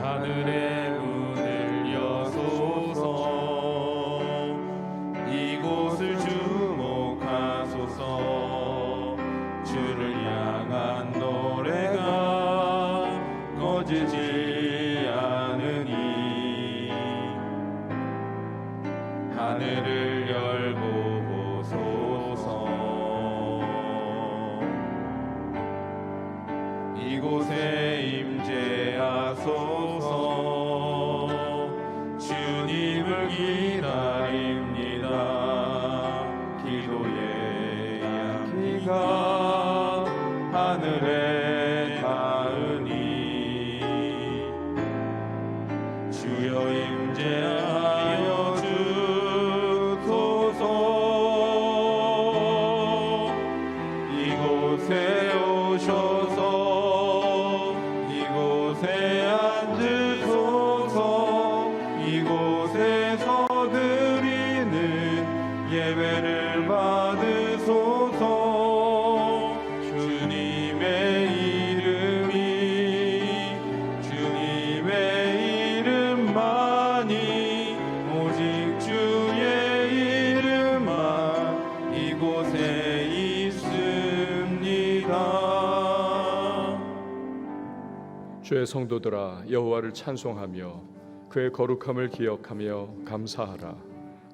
하늘의 문을 여소서. 이곳을 주목하소서. 주를 향한 노래가 꺼지지 않으니 하늘을 열고 보소서. 이곳에 임재하소서. 주님을 기다립니다. 기도의 향기가 하늘에 닿으니 주여 임재하여 주소서. 이곳에 오셔서 이곳에 앉으소서. 이곳에서 드리는 예배를 받으소서. 주님의 이름만이 오직 주의 이름만 이곳에 있습니다. 주의 성도들아, 여호와를 찬송하며 그의 거룩함을 기억하며 감사하라.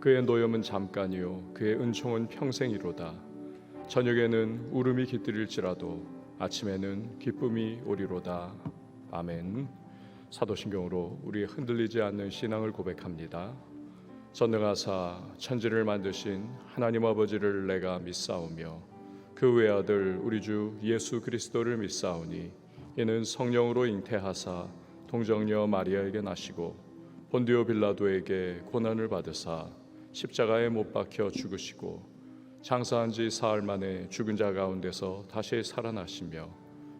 그의 노염은 잠깐이요 그의 은총은 평생이로다. 저녁에는 울음이 깃들일지라도 아침에는 기쁨이 오리로다. 아멘. 사도신경으로 우리의 흔들리지 않는 신앙을 고백합니다. 전능하사 천지를 만드신 하나님 아버지를 내가 믿사오며 그 외아들 우리 주 예수 그리스도를 믿사오니 이는 성령으로 잉태하사 동정녀 마리아에게 나시고 본디오 빌라도에게 고난을 받으사 십자가에 못 박혀 죽으시고 장사한 지 사흘 만에 죽은 자 가운데서 다시 살아나시며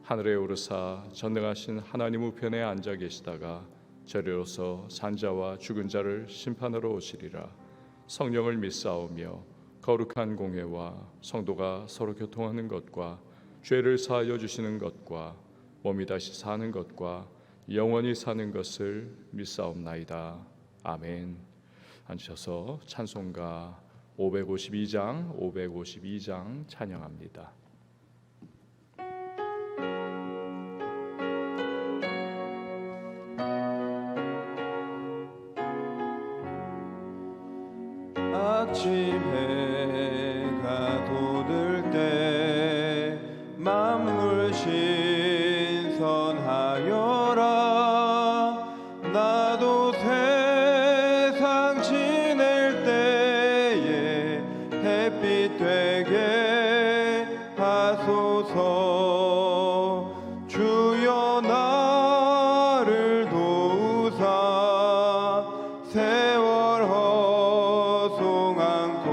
하늘에 오르사 전능하신 하나님 우편에 앉아 계시다가 저리로서 산자와 죽은 자를 심판하러 오시리라. 성령을 믿사오며 거룩한 공회와 성도가 서로 교통하는 것과 죄를 사하여 주시는 것과 몸이 다시 사는 것과 영원히 사는 것을 믿사옵나이다. 아멘. 앉으셔서 찬송가 552장 찬양합니다. 아침 해가 돋을 때 만물 신선하여라. 나도 세상 지낼 때에 햇빛 되게 하소서. 주여 나를 도우사 세월 허송 않고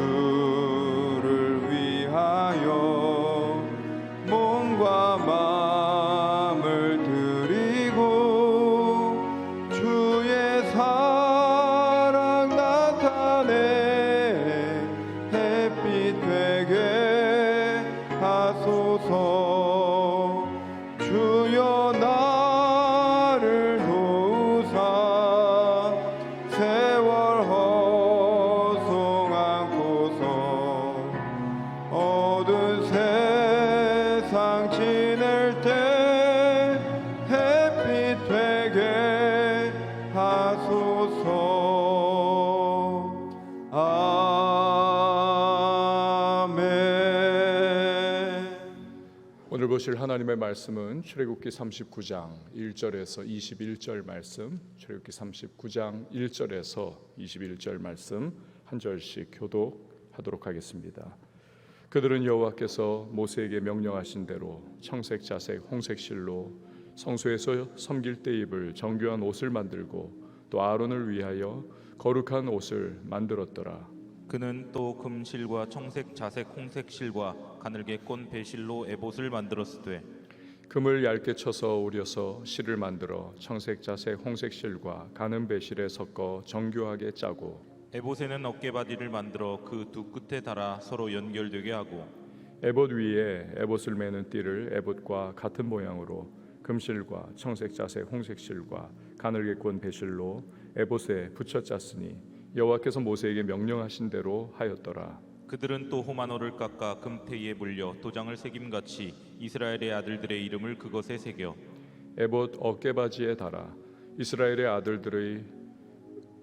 밤낮주를 위하여 몸과 마음을 드리고 주의 사랑 나타내 햇빛 되게 하소서. 주여 나를 도우사 세월 허송 않고서 어두운 세상 지낼 때 햇빛 되게 하소서. 아멘. 오늘 보실 하나님의 말씀은 출애굽기 39장 1절에서 21절 말씀, 출애굽기 39장 1절에서 21절 말씀 한 절씩 교독하도록 하겠습니다. 그들은 여호와께서 모세에게 명령하신 대로 청색, 자색, 홍색 실로 성소에서 섬길 때 입을 정교한 옷을 만들고 또 아론을 위하여 거룩한 옷을 만들었더라. 그는 또 금실과 청색, 자색, 홍색 실과 가늘게 꼰 배실로 에봇을 만들었으되 금을 얇게 쳐서 우려서 실을 만들어 청색, 자색, 홍색 실과 가는 배실에 섞어 정교하게 짜고 에봇에는 어깨바디를 만들어 그 두 끝에 달아 서로 연결되게 하고 에봇 위에 에봇을 매는 띠를 에봇과 같은 모양으로 금실과 청색, 자색, 홍색 실과 가늘게 꼰 배실로 에봇에 붙여 짰으니 여호와께서 모세에게 명령하신 대로 하였더라. 그들은 또 호마노를 깎아 금태에 물려 도장을 새김같이 이스라엘의 아들들의 이름을 그것에 새겨 에봇 어깨바지에 달아 이스라엘의 아들들의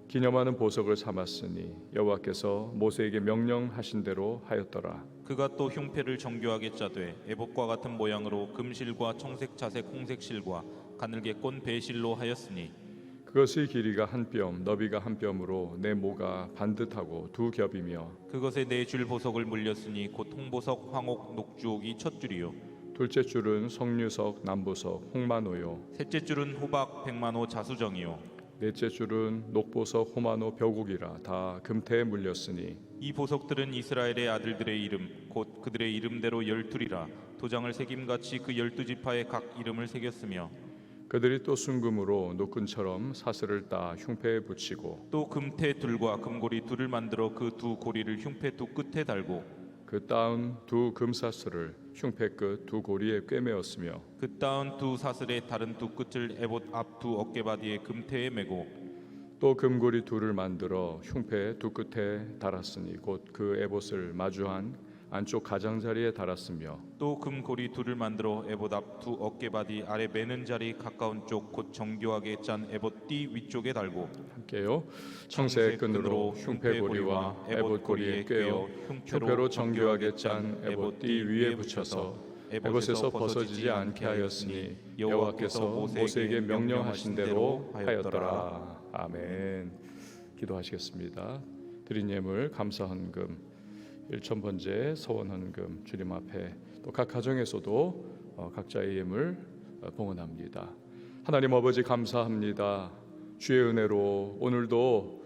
기념하는 보석을 삼았으니 여호와께서 모세에게 명령하신 대로 하였더라. 그가 또 흉패를 정교하게 짜되 에봇과 같은 모양으로 금실과 청색, 자색, 홍색 실과 가늘게 꼰 배실로 하였으니 그것의 길이가 한 뼘, 너비가 한 뼘으로 내 모가 반듯하고 두 겹이며 그것에 네 줄 보석을 물렸으니 곧 홍보석, 황옥, 녹주옥이 첫 줄이요 둘째 줄은 석류석, 남보석, 홍마노요. 셋째 줄은 호박, 백만호, 자수정이요 넷째 줄은 녹보석, 호마노, 벼국이라 다 금태에 물렸으니 이 보석들은 이스라엘의 아들들의 이름 곧 그들의 이름대로 12이라 도장을 새김같이 그 12지파의 각 이름을 새겼으며 그들이 또 순금으로 노끈처럼 사슬을 따 흉패에 붙이고 또 금태 둘과 금고리 둘을 만들어 그 두 고리를 흉패 두 끝에 달고 그 따은 두 금사슬을 흉패 끝 두 고리에 꿰매었으며 그 따은 두 사슬의 다른 두 끝을 에봇 앞 두 어깨바디의 금태에 메고 또 금고리 둘을 만들어 흉패 두 끝에 달았으니 곧 그 에봇을 마주한 안쪽 가장자리에 달았으며 또 금고리 둘을 만들어 에봇 앞 두 어깨바디 아래 매는 자리 가까운 쪽 곧 정교하게 짠 에봇 띠 위쪽에 달고 함께요. 청색 끈으로 흉패 고리와 에봇 고리에 꿰어 흉패로 정교하게 짠 에봇 띠 위에 붙여서 에봇에서 벗어지지 않게 하였으니 여호와께서 모세에게 명령하신 대로 하였더라. 아멘. 기도하시겠습니다. 드린 예물 감사 헌금 1,000번째 서원 헌금 주님 앞에 또 각 가정에서도 각자의 예물 봉헌합니다. 하나님 아버지 감사합니다. 주의 은혜로 오늘도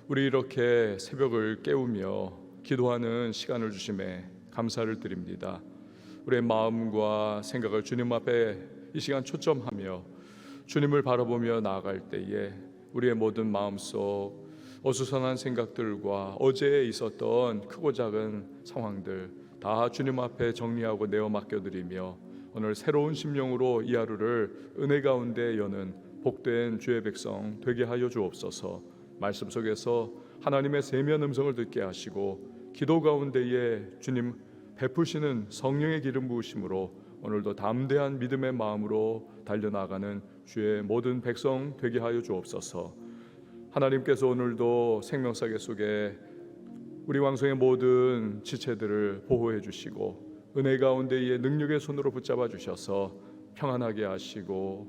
우리 이렇게 새벽을 깨우며 기도하는 시간을 주심에 감사를 드립니다. 우리의 마음과 생각을 주님 앞에 이 시간 초점하며 주님을 바라보며 나아갈 때에 우리의 모든 마음속 어수선한 생각들과 어제에 있었던 크고 작은 상황들 다 주님 앞에 정리하고 내어 맡겨드리며 오늘 새로운 심령으로 이 하루를 은혜 가운데 여는 복된 주의 백성 되게 하여 주옵소서. 말씀 속에서 하나님의 세미한 음성을 듣게 하시고 기도 가운데에 주님 베푸시는 성령의 기름 부으심으로 오늘도 담대한 믿음의 마음으로 달려나가는 주의 모든 백성 되게 하여 주옵소서. 하나님께서 오늘도 생명사계 속에 우리 왕성의 모든 지체들을 보호해 주시고 은혜 가운데에 능력의 손으로 붙잡아 주셔서 평안하게 하시고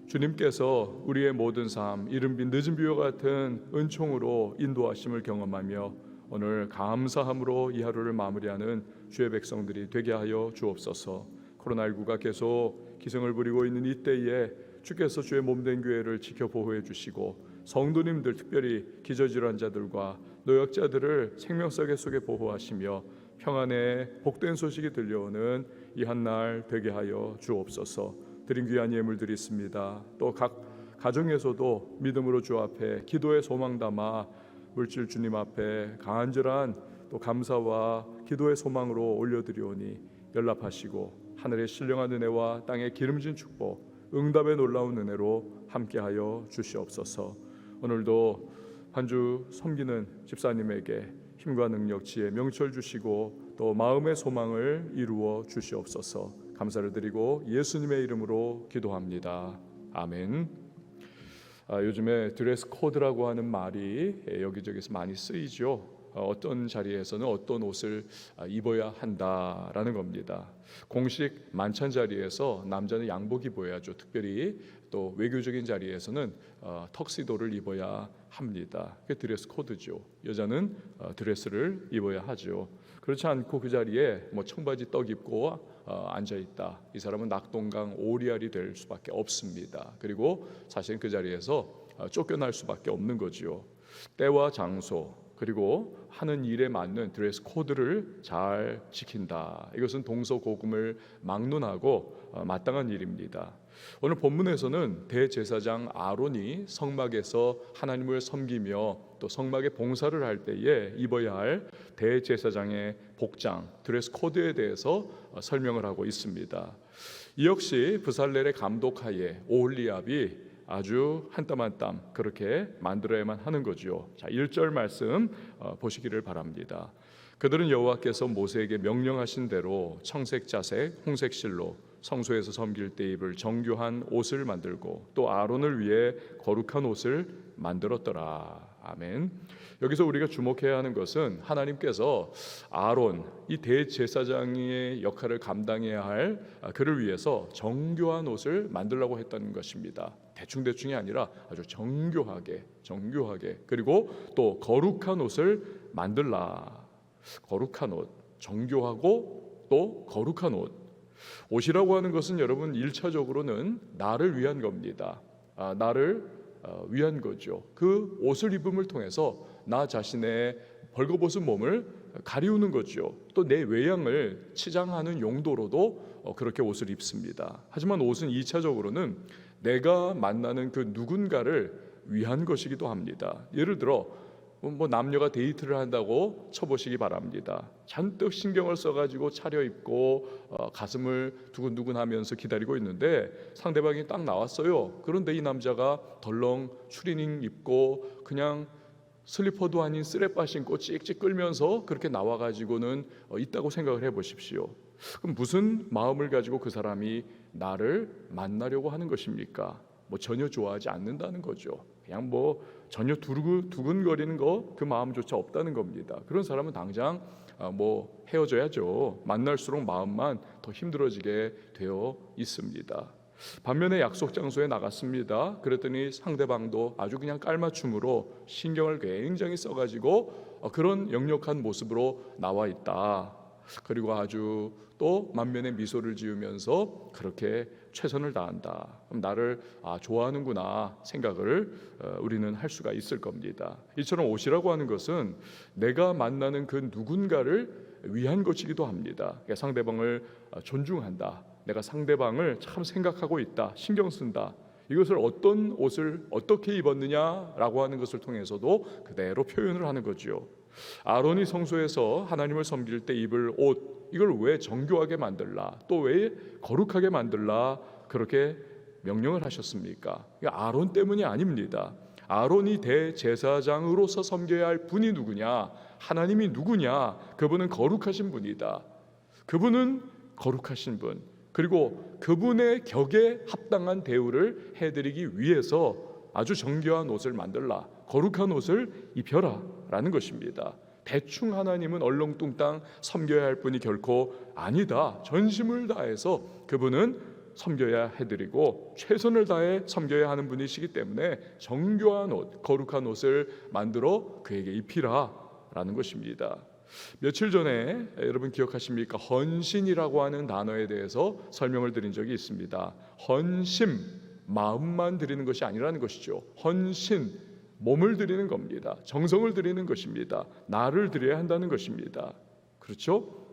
주님께서 우리의 모든 삶 이른 빛 늦은 비와 같은 은총으로 인도하심을 경험하며 오늘 감사함으로 이 하루를 마무리하는 주의 백성들이 되게 하여 주옵소서. 코로나19가 계속 기승을 부리고 있는 이때에 주께서 주의 몸된 교회를 지켜 보호해 주시고 성도님들 특별히 기저질환자들과 노약자들을 생명사계 속에 보호하시며 평안의 복된 소식이 들려오는 이 한날 되게 하여 주옵소서. 드린 귀한 예물 드리습니다. 또 각 가정에서도 믿음으로 주 앞에 기도의 소망 담아 물질 주님 앞에 간절한 또 감사와 기도의 소망으로 올려드리오니 연락하시고 하늘의 신령한 은혜와 땅의 기름진 축복 응답의 놀라운 은혜로 함께하여 주시옵소서. 오늘도 한 주 섬기는 집사님에게 힘과 능력, 지혜, 명철 주시고 또 마음의 소망을 이루어 주시옵소서. 감사를 드리고 예수님의 이름으로 기도합니다. 아멘. 요즘에 드레스 코드라고 하는 말이 여기저기서 많이 쓰이죠. 어떤 자리에서는 어떤 옷을 입어야 한다라는 겁니다. 공식 만찬 자리에서 남자는 양복 입어야죠. 특별히 또 외교적인 자리에서는 턱시도를 입어야 합니다. 그게 드레스 코드죠. 여자는 드레스를 입어야 하죠. 그렇지 않고 그 자리에 뭐 청바지 떡 입고 앉아 있다. 이 사람은 낙동강 오리알이 될 수밖에 없습니다. 그리고 사실은 그 자리에서 쫓겨날 수밖에 없는 거지요. 때와 장소 그리고 하는 일에 맞는 드레스 코드를 잘 지킨다. 이것은 동서고금을 막론하고 마땅한 일입니다. 오늘 본문에서는 대제사장 아론이 성막에서 하나님을 섬기며 또 성막의 봉사를 할 때에 입어야 할 대제사장의 복장, 드레스 코드에 대해서 설명을 하고 있습니다. 이 역시 브살렐의 감독하에 오홀리압이 아주 한 땀 한 땀 그렇게 만들어야만 하는 거죠. 자, 1절 말씀 보시기를 바랍니다. 그들은 여호와께서 모세에게 명령하신 대로 청색, 자색, 홍색 실로 성소에서 섬길 때 입을 정교한 옷을 만들고 또 아론을 위해 거룩한 옷을 만들었더라. 아멘. 여기서 우리가 주목해야 하는 것은 하나님께서 아론, 이 대제사장의 역할을 감당해야 할 그를 위해서 정교한 옷을 만들라고 했다는 것입니다. 대충대충이 아니라 아주 정교하게 그리고 또 거룩한 옷을 만들라. 거룩한 옷, 정교하고 또 거룩한 옷. 옷이라고 하는 것은 여러분 1차적으로는 나를 위한 겁니다. 나를 위한 거죠. 그 옷을 입음을 통해서 나 자신의 벌거벗은 몸을 가리우는 거죠. 또 내 외양을 치장하는 용도로도 그렇게 옷을 입습니다. 하지만 옷은 2차적으로는 내가 만나는 그 누군가를 위한 것이기도 합니다. 예를 들어 뭐 남녀가 데이트를 한다고 쳐보시기 바랍니다. 잔뜩 신경을 써가지고 차려입고 가슴을 두근두근하면서 기다리고 있는데 상대방이 딱 나왔어요. 그런데 이 남자가 덜렁 추리닝 입고 그냥 슬리퍼도 아닌 쓰레빠 신고 찍찍 끌면서 그렇게 나와가지고는 있다고 생각을 해보십시오. 그럼 무슨 마음을 가지고 그 사람이 나를 만나려고 하는 것입니까? 뭐 전혀 좋아하지 않는다는 거죠. 그냥 뭐 전혀 두근거리는 거 그 마음조차 없다는 겁니다. 그런 사람은 당장 뭐 헤어져야죠. 만날수록 마음만 더 힘들어지게 되어 있습니다. 반면에 약속 장소에 나갔습니다. 그랬더니 상대방도 아주 그냥 깔맞춤으로 신경을 굉장히 써가지고 그런 역력한 모습으로 나와 있다. 그리고 아주 또 만면에 미소를 지으면서 그렇게 최선을 다한다. 그럼 나를 좋아하는구나 생각을 우리는 할 수가 있을 겁니다. 이처럼 옷이라고 하는 것은 내가 만나는 그 누군가를 위한 것이기도 합니다. 그러니까 상대방을 존중한다. 내가 상대방을 참 생각하고 있다. 신경 쓴다. 이것을 어떤 옷을 어떻게 입었느냐라고 하는 것을 통해서도 그대로 표현을 하는 거죠. 아론이 성소에서 하나님을 섬길 때 입을 옷, 이걸 왜 정교하게 만들라, 또 왜 거룩하게 만들라 그렇게 명령을 하셨습니까? 아론 때문이 아닙니다. 아론이 대제사장으로서 섬겨야 할 분이 누구냐? 하나님이 누구냐? 그분은 거룩하신 분이다. 그분은 거룩하신 분, 그리고 그분의 격에 합당한 대우를 해드리기 위해서 아주 정교한 옷을 만들라, 거룩한 옷을 입혀라 라는 것입니다. 대충 하나님은 얼렁뚱땅 섬겨야 할 분이 결코 아니다. 전심을 다해서 그분은 섬겨야 해드리고 최선을 다해 섬겨야 하는 분이시기 때문에 정교한 옷, 거룩한 옷을 만들어 그에게 입히라 라는 것입니다. 며칠 전에 여러분 기억하십니까? 헌신이라고 하는 단어에 대해서 설명을 드린 적이 있습니다. 헌심, 마음만 드리는 것이 아니라는 것이죠. 헌신, 몸을 드리는 겁니다. 정성을 드리는 것입니다. 나를 드려야 한다는 것입니다. 그렇죠?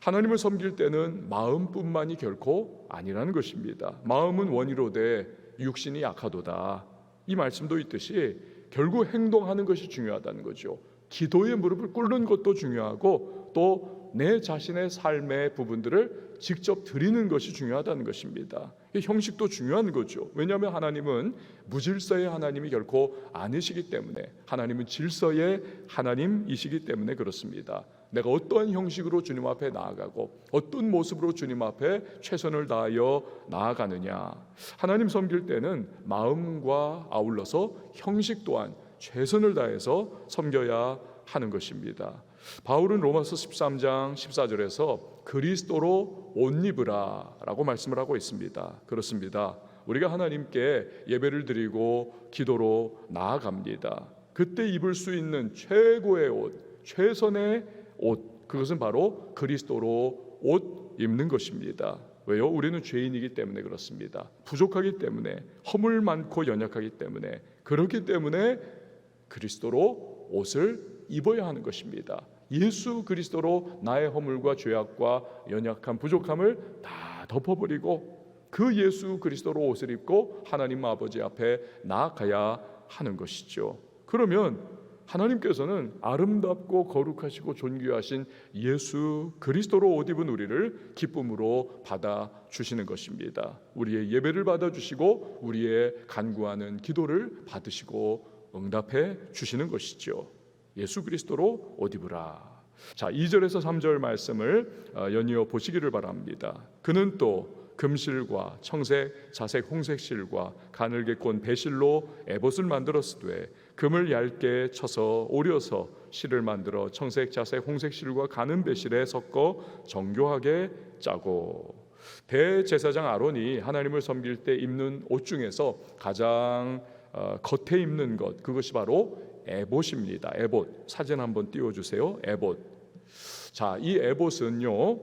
하나님을 섬길 때는 마음뿐만이 결코 아니라는 것입니다. 마음은 원이로되 육신이 약하도다. 이 말씀도 있듯이 결국 행동하는 것이 중요하다는 거죠. 기도의 무릎을 꿇는 것도 중요하고 또 내 자신의 삶의 부분들을 직접 드리는 것이 중요하다는 것입니다. 형식도 중요한 거죠. 왜냐하면 하나님은 무질서의 하나님이 결코 아니시기 때문에, 하나님은 질서의 하나님이시기 때문에 그렇습니다. 내가 어떠한 형식으로 주님 앞에 나아가고 어떤 모습으로 주님 앞에 최선을 다하여 나아가느냐, 하나님 섬길 때는 마음과 아울러서 형식 또한 최선을 다해서 섬겨야 하는 것입니다. 바울은 로마서 13장 14절에서 그리스도로 옷 입으라 라고 말씀을 하고 있습니다. 그렇습니다. 우리가 하나님께 예배를 드리고 기도로 나아갑니다. 그때 입을 수 있는 최고의 옷, 최선의 옷, 그것은 바로 그리스도로 옷 입는 것입니다. 왜요? 우리는 죄인이기 때문에 그렇습니다. 부족하기 때문에, 허물 많고 연약하기 때문에, 그렇기 때문에 그리스도로 옷을 입어야 하는 것입니다. 예수 그리스도로 나의 허물과 죄악과 연약한 부족함을 다 덮어버리고 그 예수 그리스도로 옷을 입고 하나님 아버지 앞에 나아가야 하는 것이죠. 그러면 하나님께서는 아름답고 거룩하시고 존귀하신 예수 그리스도로 옷 입은 우리를 기쁨으로 받아주시는 것입니다. 우리의 예배를 받아주시고 우리의 간구하는 기도를 받으시고 응답해 주시는 것이죠. 예수 그리스도로 옷 입으라. 자, 2절에서 3절 말씀을 연이어 보시기를 바랍니다. 그는 또 금실과 청색, 자색, 홍색 실과 가늘게 꼰 배실로 에봇을 만들었으되 금을 얇게 쳐서 오려서 실을 만들어 청색, 자색, 홍색 실과 가는 배실에 섞어 정교하게 짜고, 대제사장 아론이 하나님을 섬길 때 입는 옷 중에서 가장 겉에 입는 것, 그것이 바로 에봇입니다. 에봇, 사진 한번 띄워주세요. 에봇. 자, 이 에봇은요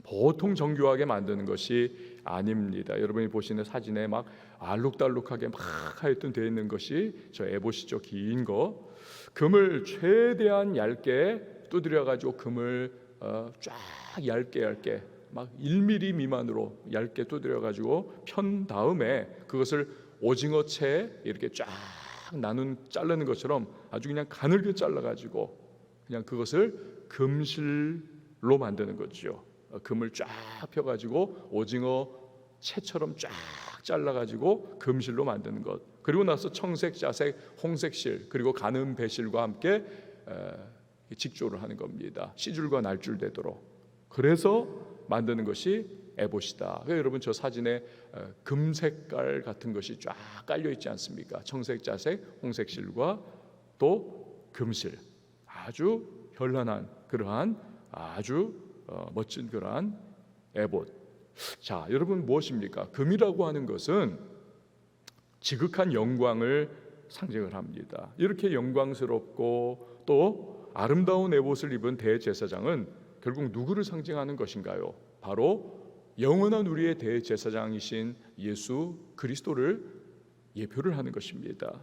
보통 정교하게 만드는 것이 아닙니다. 여러분이 보시는 사진에 막 알록달록하게 막 하여튼 되어 있는 것이 저 에봇이죠. 긴 거. 금을 최대한 얇게 두드려 가지고 금을 쫙 얇게 막 1mm 미만으로 얇게 두드려 가지고 편 다음에 그것을 오징어채 이렇게 쫙 자르는 것처럼 아주 그냥 가늘게 잘라가지고 그냥 그것을 금실로 만드는 거죠. 금을 쫙 펴가지고 오징어 채처럼 쫙 잘라가지고 금실로 만드는 것. 그리고 나서 청색, 자색, 홍색 실, 그리고 가는 배실과 함께 직조를 하는 겁니다. 씨줄과 날줄 되도록. 그래서 만드는 것이 에봇이다. 여러분 저 사진에 금 색깔 같은 것이 쫙 깔려 있지 않습니까? 청색, 자색, 홍색 실과 또 금실, 아주 현란한 그러한 아주 멋진 그러한 에봇. 자, 여러분 무엇입니까? 금이라고 하는 것은 지극한 영광을 상징을 합니다. 이렇게 영광스럽고 또 아름다운 에봇을 입은 대제사장은 결국 누구를 상징하는 것인가요? 바로 영원한 우리의 대제사장이신 예수 그리스도를 예표를 하는 것입니다.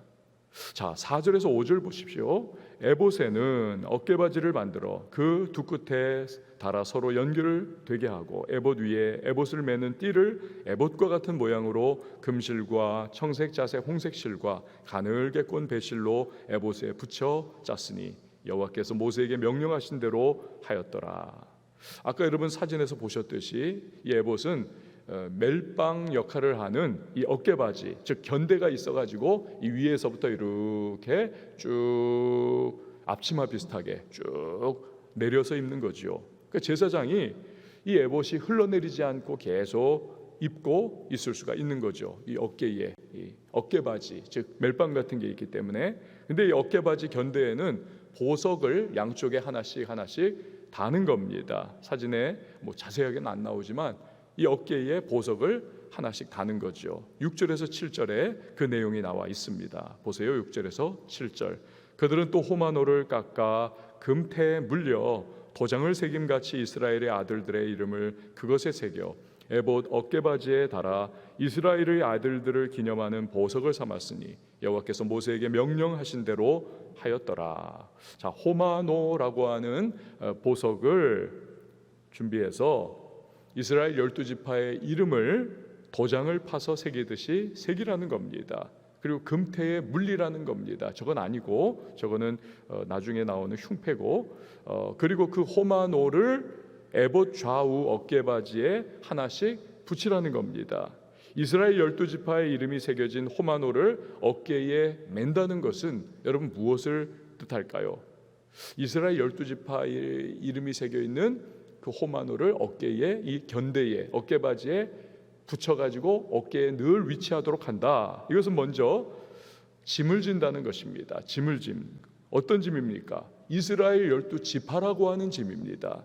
자, 4절에서 5절 보십시오. 에봇에는 어깨바지를 만들어 그 두 끝에 달아 서로 연결을 되게 하고 에봇 위에 에봇을 매는 띠를 에봇과 같은 모양으로 금실과 청색, 자색, 홍색 실과 가늘게 꼰 배실로 에봇에 붙여 짰으니 여호와께서 모세에게 명령하신 대로 하였더라. 아까 여러분 사진에서 보셨듯이 이 에봇은 멜빵 역할을 하는 이 어깨바지, 즉 견대가 있어가지고 이 위에서부터 이렇게 쭉 앞치마 비슷하게 쭉 내려서 입는 거죠. 그러니까 제사장이 이 에봇이 흘러내리지 않고 계속 입고 있을 수가 있는 거죠. 이 어깨에 이 어깨바지, 즉 멜빵 같은 게 있기 때문에. 근데 이 어깨바지 견대에는 보석을 양쪽에 하나씩 다는 겁니다. 사진에 뭐 자세하게는 안 나오지만 이 어깨에 보석을 하나씩 다는 거죠. 6절에서 7절에 그 내용이 나와 있습니다. 보세요. 6절에서 7절. 그들은 또 호마노를 깎아 금태에 물려 도장을 새김같이 이스라엘의 아들들의 이름을 그것에 새겨 에봇 어깨바지에 달아 이스라엘의 아들들을 기념하는 보석을 삼았으니 여호와께서 모세에게 명령하신 대로 하였더라. 자, 호마노라고 하는 보석을 준비해서 이스라엘 12지파의 이름을 도장을 파서 새기듯이 새기라는 겁니다. 그리고 금태의 물리라는 겁니다. 저건 아니고 저거는 나중에 나오는 흉패고, 그리고 그 호마노를 에봇 좌우 어깨바지에 하나씩 붙이라는 겁니다. 이스라엘 12지파의 이름이 새겨진 호마노를 어깨에 맨다는 것은 여러분 무엇을 뜻할까요? 이스라엘 12지파의 이름이 새겨 있는 그 호마노를 어깨에, 이 견대에, 어깨바지에 붙여가지고 어깨에 늘 위치하도록 한다. 이것은 먼저 짐을 진다는 것입니다. 짐을 짐. 어떤 짐입니까? 이스라엘 12지파라고 하는 짐입니다.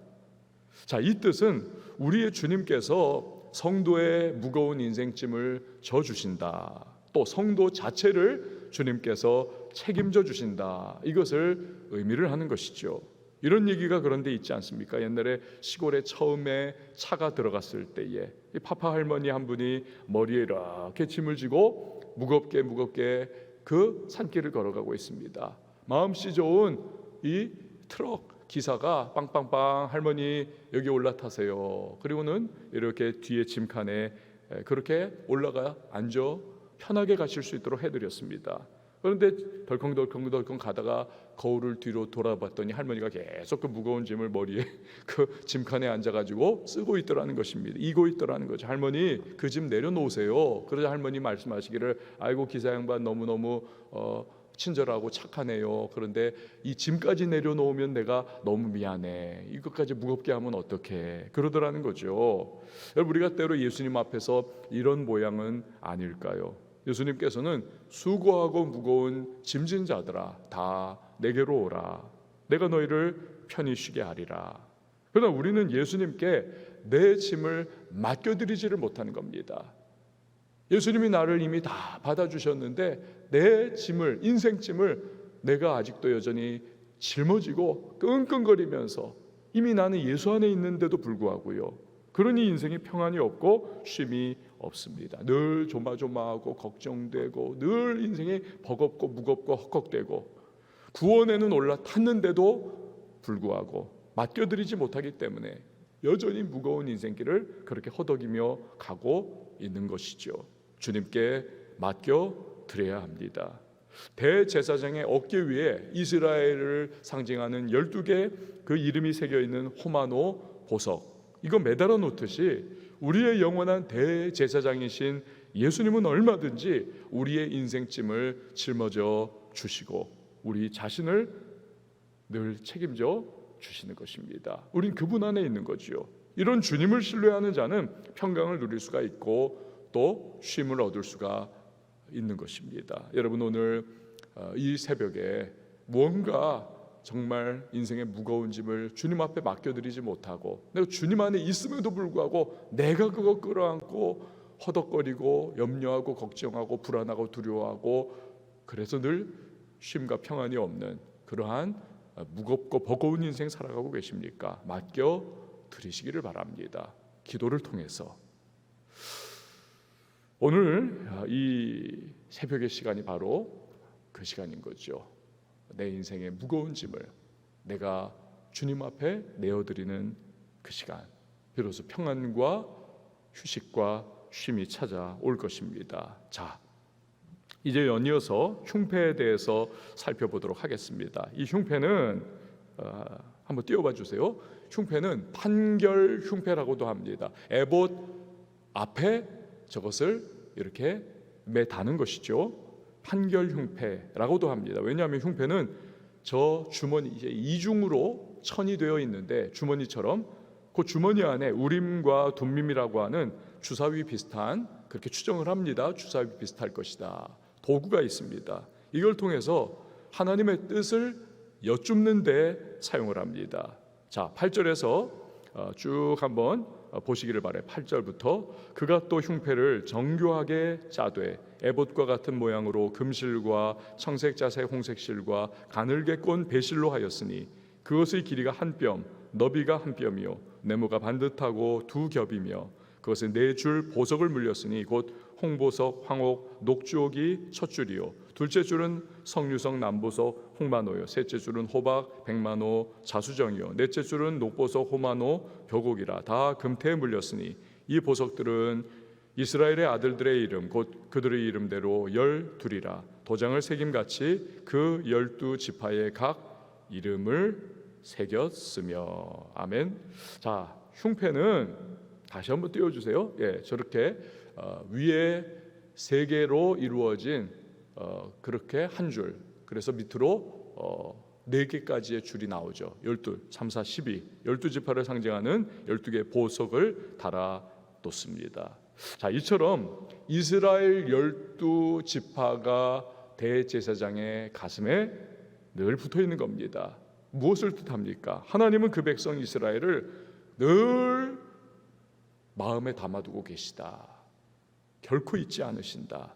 자, 이 뜻은 우리의 주님께서 성도의 무거운 인생짐을 져주신다. 또 성도 자체를 주님께서 책임져 주신다. 이것을 의미를 하는 것이죠. 이런 얘기가 그런데 있지 않습니까? 옛날에 시골에 처음에 차가 들어갔을 때에 이 파파 할머니 한 분이 머리에 이렇게 짐을 지고 무겁게 그 산길을 걸어가고 있습니다. 마음씨 좋은 이 트럭 기사가 빵빵빵 할머니 여기 올라타세요. 그리고는 이렇게 뒤에 짐칸에 그렇게 올라가 앉아 편하게 가실 수 있도록 해드렸습니다. 그런데 덜컹덜컹 가다가 거울을 뒤로 돌아봤더니 할머니가 계속 그 무거운 짐을 머리에 그 짐칸에 앉아가지고 쓰고 있더라는 것입니다. 이고 있더라는 거죠. 할머니 그 짐 내려놓으세요. 그러자 할머니 말씀하시기를 아이고 기사 양반 너무너무 친절하고 착하네요. 그런데 이 짐까지 내려놓으면 내가 너무 미안해. 이것까지 무겁게 하면 어떡해. 그러더라는 거죠. 여러분 우리가 때로 예수님 앞에서 이런 모양은 아닐까요? 예수님께서는 수고하고 무거운 짐진 자들아 다 내게로 오라. 내가 너희를 편히 쉬게 하리라. 그러나 우리는 예수님께 내 짐을 맡겨드리지를 못하는 겁니다. 예수님이 나를 이미 다 받아주셨는데 내 짐을, 인생짐을 내가 아직도 여전히 짊어지고 끙끙거리면서 이미 나는 예수 안에 있는데도 불구하고요. 그러니 인생에 평안이 없고 쉼이 없습니다. 늘 조마조마하고 걱정되고 늘 인생이 버겁고 무겁고 헉헉대고 구원에는 올라탔는데도 불구하고 맡겨드리지 못하기 때문에 여전히 무거운 인생길을 그렇게 허덕이며 가고 있는 것이죠. 주님께 맡겨드려야 합니다. 대제사장의 어깨 위에 이스라엘을 상징하는 12개 그 이름이 새겨있는 호마노 보석, 이거 매달아 놓듯이 우리의 영원한 대제사장이신 예수님은 얼마든지 우리의 인생짐을 짊어져 주시고 우리 자신을 늘 책임져 주시는 것입니다. 우린 그분 안에 있는 거죠. 이런 주님을 신뢰하는 자는 평강을 누릴 수가 있고 또 쉼을 얻을 수가 있는 것입니다. 여러분 오늘 이 새벽에 무언가 정말 인생의 무거운 짐을 주님 앞에 맡겨드리지 못하고 내가 주님 안에 있음에도 불구하고 내가 그거 끌어안고 허덕거리고 염려하고 걱정하고 불안하고 두려워하고 그래서 늘 쉼과 평안이 없는 그러한 무겁고 버거운 인생 살아가고 계십니까? 맡겨드리시기를 바랍니다. 기도를 통해서. 오늘 이 새벽의 시간이 바로 그 시간인 거죠. 내 인생의 무거운 짐을 내가 주님 앞에 내어드리는 그 시간, 비로소 평안과 휴식과 쉼이 찾아올 것입니다. 자, 이제 연이어서 흉패에 대해서 살펴보도록 하겠습니다. 이 흉패는 한번 띄워봐 주세요. 흉패는 판결 흉패라고도 합니다. 에봇 앞에 저것을 이렇게 매다는 것이죠. 판결 흉패라고도 합니다. 왜냐하면 흉패는 저 주머니 이제 이중으로 천이 되어 있는데 주머니처럼 그 주머니 안에 우림과 둠밈이라고 하는 주사위 비슷한 그렇게 추정을 합니다. 주사위 비슷할 것이다. 도구가 있습니다. 이걸 통해서 하나님의 뜻을 여쭙는 데 사용을 합니다. 자, 8절에서 쭉 한번 보시기를 바래. 8절부터 그가 또 흉패를 정교하게 짜되 에봇과 같은 모양으로 금실과 청색자색 홍색실과 가늘게 꼰 배실로 하였으니 그것의 길이가 한 뼘, 너비가 한 뼘이요 네모가 반듯하고 두 겹이며 그것에 4줄 보석을 물렸으니 곧 홍보석, 황옥, 녹주옥이 첫 줄이요 둘째 줄은 석류석, 남보석, 홍만호요 셋째 줄은 호박, 백만호, 자수정이요 넷째 줄은 녹보석, 호만호, 벽옥이라 다 금태에 물렸으니 이 보석들은 이스라엘의 아들들의 이름 곧 그들의 이름대로 12이라 도장을 새김같이 그 12지파의 각 이름을 새겼으며. 아멘. 자, 흉패는 다시 한번 띄워주세요. 예, 저렇게 위에 3개로 이루어진 그렇게 한 줄, 그래서 밑으로 4개까지의 줄이 나오죠. 12, 3, 4, 12 12지파를 상징하는 12개의 보석을 달아놓습니다. 자, 이처럼 이스라엘 12지파가 대제사장의 가슴에 늘 붙어있는 겁니다. 무엇을 뜻합니까? 하나님은 그 백성 이스라엘을 늘 마음에 담아두고 계시다. 결코 잊지 않으신다.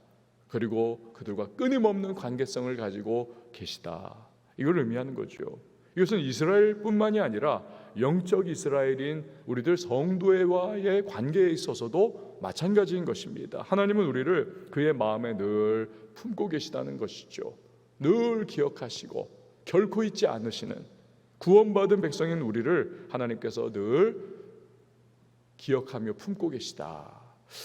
그리고 그들과 끊임없는 관계성을 가지고 계시다. 이걸 의미하는 거죠. 이것은 이스라엘뿐만이 아니라 영적 이스라엘인 우리들 성도와의 관계에 있어서도 마찬가지인 것입니다. 하나님은 우리를 그의 마음에 늘 품고 계시다는 것이죠. 늘 기억하시고 결코 잊지 않으시는 구원받은 백성인 우리를 하나님께서 늘 기억하며 품고 계시다.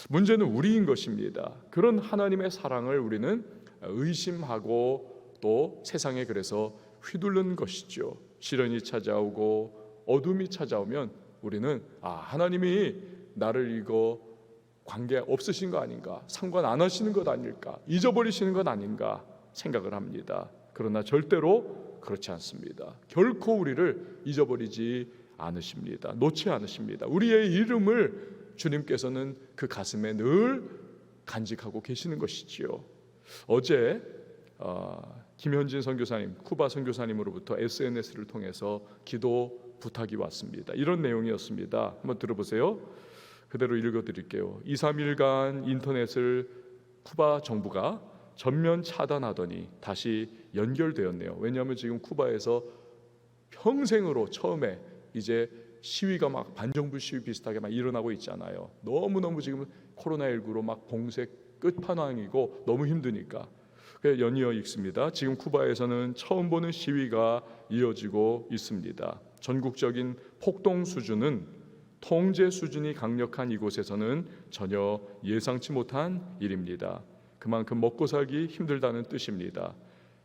문제는 우리인 것입니다. 그런 하나님의 사랑을 우리는 의심하고 또 세상에 그래서 휘둘른 것이죠. 시련이 찾아오고 어둠이 찾아오면 우리는 하나님이 나를 이거 관계 없으신 거 아닌가, 상관 안 하시는 것 아닐까, 잊어버리시는 것 아닌가 생각을 합니다. 그러나 절대로 그렇지 않습니다. 결코 우리를 잊어버리지 않으십니다. 놓지 않으십니다. 우리의 이름을 주님께서는 그 가슴에 늘 간직하고 계시는 것이지요. 어제 김현진 선교사님, 쿠바 선교사님으로부터 SNS를 통해서 기도 부탁이 왔습니다. 이런 내용이었습니다. 한번 들어보세요. 그대로 읽어드릴게요. 2, 3일간 인터넷을 쿠바 정부가 전면 차단하더니 다시 연결되었네요. 왜냐하면 지금 쿠바에서 평생으로 처음에 이제 시위가 막 반정부 시위 비슷하게 막 일어나고 있잖아요. 너무너무 지금 코로나19로 막 봉쇄 끝판왕이고 너무 힘드니까 연이어 읽습니다. 지금 쿠바에서는 처음 보는 시위가 이어지고 있습니다. 전국적인 폭동 수준은 통제 수준이 강력한 이곳에서는 전혀 예상치 못한 일입니다. 그만큼 먹고 살기 힘들다는 뜻입니다.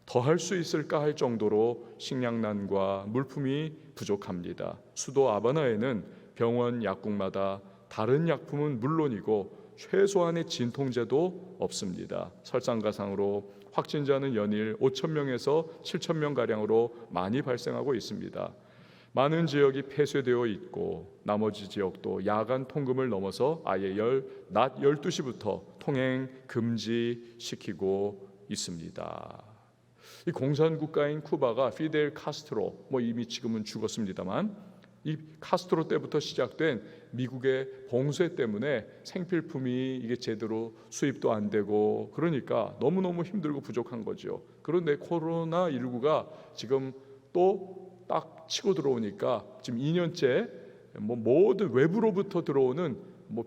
더 할 수 있을까 할 정도로 식량난과 물품이 부족합니다. 수도 아바나에는 병원 약국마다 다른 약품은 물론이고 최소한의 진통제도 없습니다. 설상가상으로 확진자는 연일 5천 명에서 7천 명 가량으로 많이 발생하고 있습니다. 많은 지역이 폐쇄되어 있고 나머지 지역도 야간 통금을 넘어서 아예 낮 12시부터 통행 금지시키고 있습니다. 이 공산국가인 쿠바가 피델 카스트로 이미 지금은 죽었습니다만 이 카스트로 때부터 시작된 미국의 봉쇄 때문에 생필품이 이게 제대로 수입도 안 되고 그러니까 너무너무 힘들고 부족한 거죠. 그런데 코로나19가 지금 또 딱 치고 들어오니까 지금 2년째 모든 외부로부터 들어오는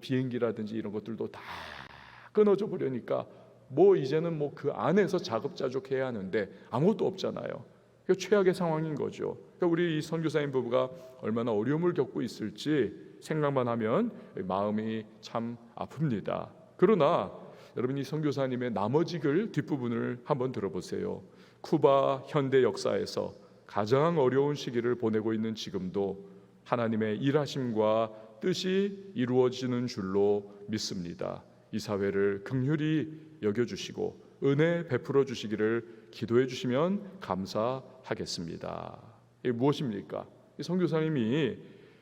비행기라든지 이런 것들도 다 끊어져 버리니까 이제는 그 안에서 자급자족해야 하는데 아무것도 없잖아요. 최악의 상황인 거죠. 우리 이 선교사님 부부가 얼마나 어려움을 겪고 있을지 생각만 하면 마음이 참 아픕니다. 그러나 여러분 이 선교사님의 나머지 글 뒷부분을 한번 들어보세요. 쿠바 현대 역사에서 가장 어려운 시기를 보내고 있는 지금도 하나님의 일하심과 뜻이 이루어지는 줄로 믿습니다. 이 사회를 긍휼히 여겨주시고 은혜 베풀어 주시기를 기도해 주시면 감사하겠습니다. 이게 무엇입니까? 이 선교사님이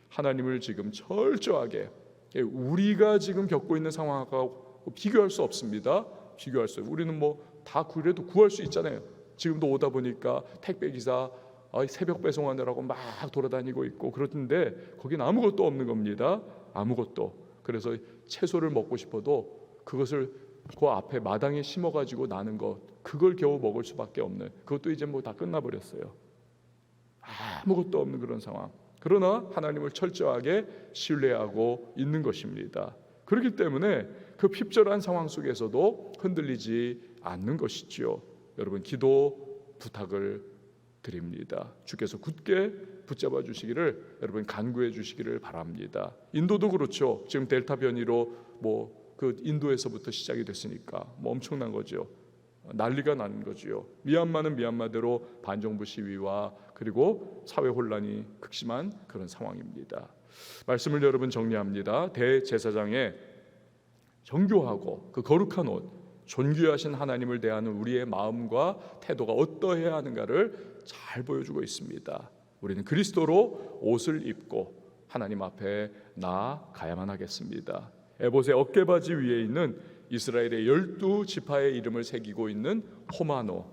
하나님을 지금 철저하게 우리가 지금 겪고 있는 상황하고 비교할 수 없습니다. 비교할 수. 우리는 다 그래도 구할 수 있잖아요. 지금도 오다 보니까 택배 기사 새벽 배송하느라고 막 돌아다니고 있고 그러던데 거긴 아무것도 없는 겁니다. 아무것도. 그래서 채소를 먹고 싶어도 그것을 그 앞에 마당에 심어가지고 나는 것 그걸 겨우 먹을 수밖에 없는 그것도 이제 다 끝나버렸어요. 아무것도 없는 그런 상황. 그러나 하나님을 철저하게 신뢰하고 있는 것입니다. 그렇기 때문에 그 핍절한 상황 속에서도 흔들리지 않는 것이지요. 여러분, 기도 부탁을 드립니다. 주께서 굳게 붙잡아 주시기를 여러분 간구해 주시기를 바랍니다. 인도도 그렇죠. 지금 델타 변이로 그 인도에서부터 시작이 됐으니까 엄청난 거죠. 난리가 나는 거지요. 미얀마는 미얀마대로 반정부 시위와 그리고 사회 혼란이 극심한 그런 상황입니다. 말씀을 여러분 정리합니다. 대제사장의 정교하고 그 거룩한 옷, 존귀하신 하나님을 대하는 우리의 마음과 태도가 어떠해야 하는가를 잘 보여주고 있습니다. 우리는 그리스도로 옷을 입고 하나님 앞에 나아가야만 하겠습니다. 에봇의 어깨바지 위에 있는 이스라엘의 12지파의 이름을 새기고 있는 호마노,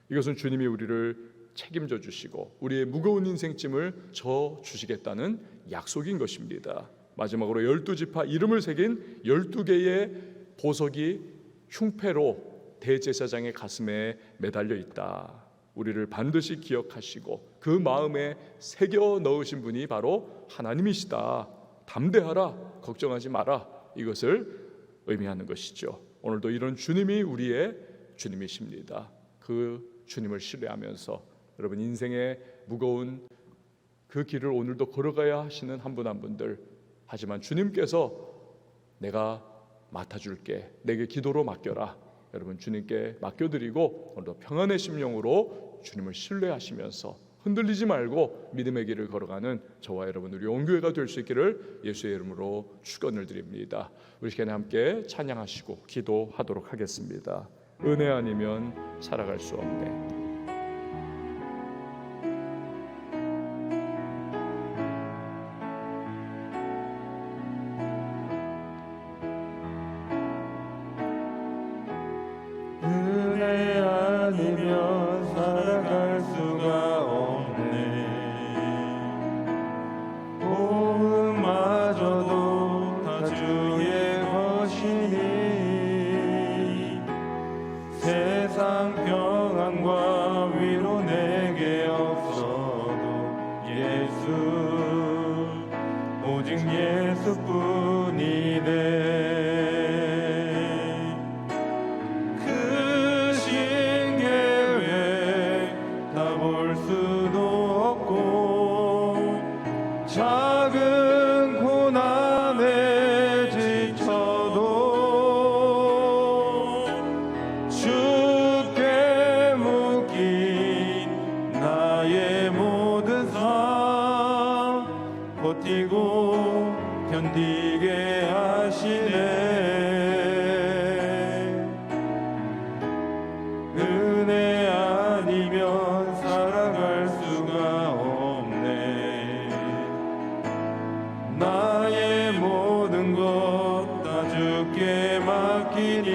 이것은 주님이 우리를 책임져 주시고 우리의 무거운 인생짐을 져 주시겠다는 약속인 것입니다. 마지막으로 12지파 이름을 새긴 12개의 보석이 흉패로 대제사장의 가슴에 매달려 있다. 우리를 반드시 기억하시고 그 마음에 새겨 넣으신 분이 바로 하나님이시다. 담대하라, 걱정하지 마라, 이것을 의미하는 것이죠. 오늘도 이런 주님이 우리의 주님이십니다. 그 주님을 신뢰하면서 여러분 인생의 무거운 그 길을 오늘도 걸어가야 하시는 한 분 한 분들, 하지만 주님께서 내가 맡아줄게, 내게 기도로 맡겨라, 여러분 주님께 맡겨드리고 오늘도 평안의 심령으로 주님을 신뢰하시면서 흔들리지 말고 믿음의 길을 걸어가는 저와 여러분 우리 온교회가 될 수 있기를 예수의 이름으로 축원을 드립니다. 우리 시간에 함께 찬양하시고 기도하도록 하겠습니다. 은혜 아니면 살아갈 수 없네. 은혜 아니면 살아갈 수가 없네. 호흡마저도 다 주의 것이니 세상 평안과 위로 내게 없어도 예수, 오직 예수뿐이네. 작은 고난에 지쳐도 주께 묶인 나의 모든 삶 버티고 견디게 하시네. 은혜 아니면 살아갈 수가 없네. 나의 모든 것 다 주께 맡기니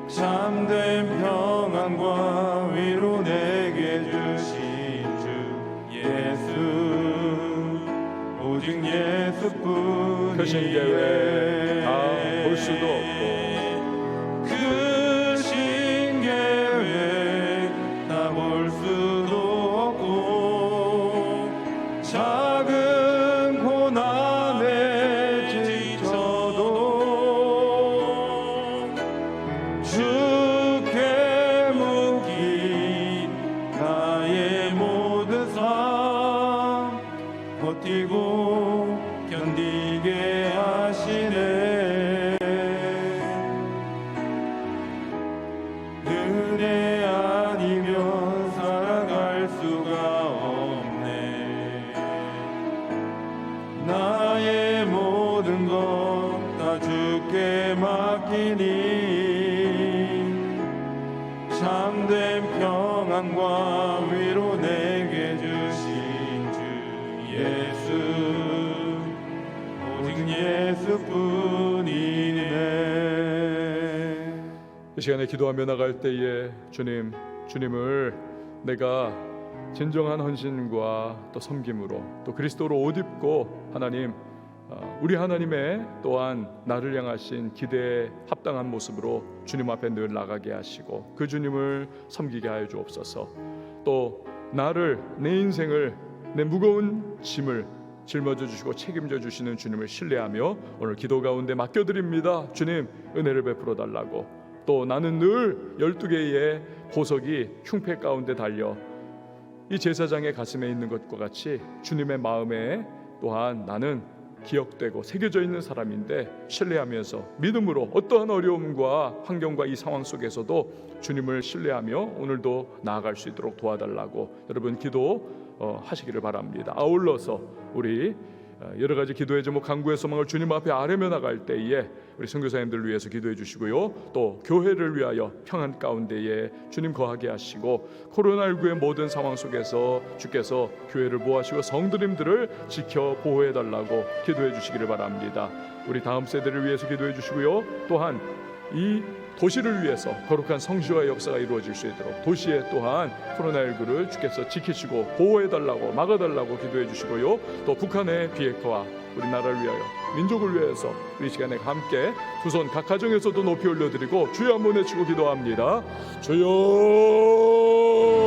참된 평안과 위로 내게 주신 주 예수, 오직 예수뿐이네. 그 신계회 다 볼 수도 없고 그 신계회 다 볼 수도 없고 작은 고난에 지쳐도 주께 묶인 나의 모든 삶 버티고 견디게 하시네. 은혜 아니면 살아갈 수가 없네. 나의 모든 것 다 주께 맡기니 참된 평안과 위로 내게 주신 주 예수, 오직 예수뿐이네. 이 시간에 기도하며 나갈 때에 주님을 내가 진정한 헌신과 또 섬김으로 또 그리스도로 옷 입고 하나님, 우리 하나님의 또한 나를 향하신 기대에 합당한 모습으로 주님 앞에 늘 나가게 하시고 그 주님을 섬기게 하여 주옵소서. 또 나를, 내 인생을, 내 무거운 짐을 짊어져 주시고 책임져 주시는 주님을 신뢰하며 오늘 기도 가운데 맡겨드립니다. 주님, 은혜를 베풀어 달라고. 또 나는 늘 12개의 보석이 흉패 가운데 달려 이 제사장의 가슴에 있는 것과 같이 주님의 마음에 또한 나는 기억되고 새겨져 있는 사람인데 신뢰하면서 믿음으로 어떠한 어려움과 환경과 이 상황 속에서도 주님을 신뢰하며 오늘도 나아갈 수 있도록 도와달라고 여러분 기도 하시기를 바랍니다. 아울러서 우리 여러 가지 기도의 제목, 간구의 소망을 주님 앞에 아뢰며 나갈 때에 우리 선교사님들을 위해서 기도해 주시고요, 또 교회를 위하여 평안 가운데에 주님 거하게 하시고 코로나19의 모든 상황 속에서 주께서 교회를 보호하시고 성도님들을 지켜 보호해 달라고 기도해 주시기를 바랍니다. 우리 다음 세대를 위해서 기도해 주시고요, 또한 이 도시를 위해서 거룩한 성시와 역사가 이루어질 수 있도록 도시에 또한 코로나19를 주께서 지키시고 보호해달라고 막아달라고 기도해 주시고요, 또 북한의 비핵화와 우리나라를 위하여 민족을 위해서 우리 시간에 함께 두 손 각 가정에서도 높이 올려드리고 주여 한번 외치고 기도합니다. 주여